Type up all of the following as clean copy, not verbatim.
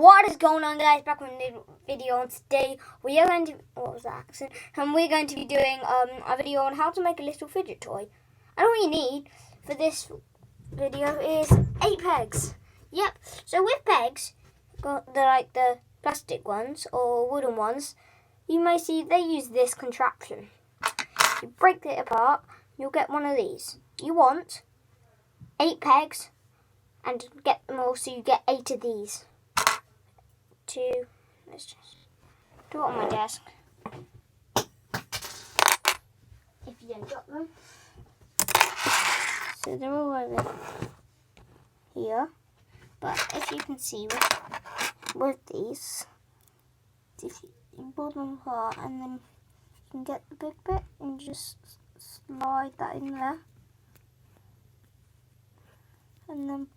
What is going on, guys? Back with a new video, and today we are going to, what was that accent? And we're going to be doing a video on how to make a little fidget toy. And all you need for this video is 8 pegs. Yep. So with pegs, got the plastic ones or wooden ones, you may see they use this contraption. You break it apart, you'll get one of these. You want 8 pegs, and get them all so you get 8 of these. Let's just do it on my desk. If you don't drop them. So they're all over here. But if you can see with these, if you pull them apart and then you can get the big bit and just slide that in there. And then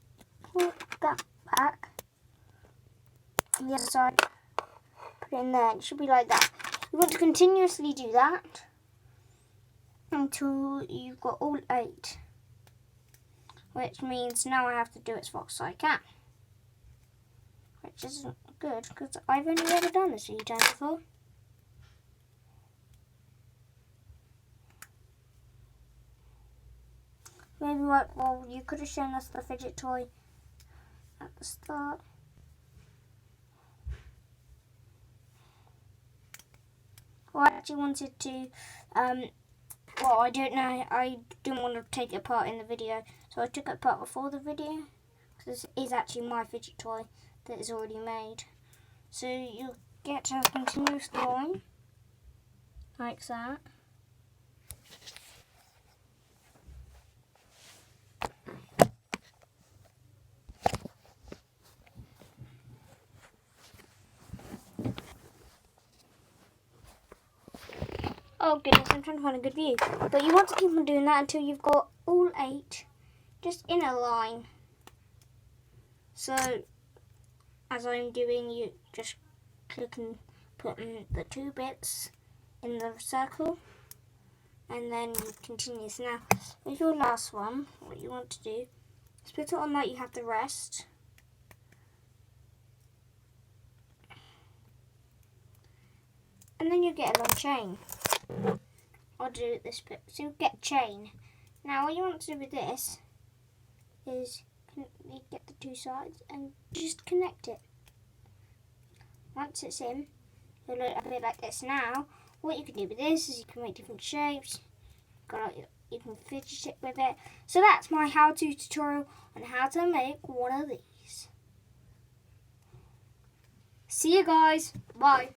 put that back. On the other side, put it in there. It should be like that. You want to continuously do that until you've got all 8, which means now I have to do it as fast as I can, which isn't good because I've only ever done this a few times before. Maybe like, well, you could have shown us the fidget toy at the start. Well, I actually wanted to, well, I don't know, I didn't want to take it apart in the video, so I took it apart before the video, because this is actually my fidget toy that is already made. So you'll get a continuous line, like that. Oh goodness, I'm trying to find a good view. But you want to keep on doing that until you've got all 8 just in a line. So, as I'm doing, you just click and put the 2 bits in the circle. And then you continue. So now, with your last one, what you want to do is put it on that you have the rest. And then you get a long chain. I'll do this bit. So you get a chain. Now what you want to do with this is you get the 2 sides and just connect it. Once it's in, it'll look a bit like this. Now, what you can do with this is you can make different shapes. You can fidget it with it. So that's my how-to tutorial on how to make one of these. See you guys. Bye.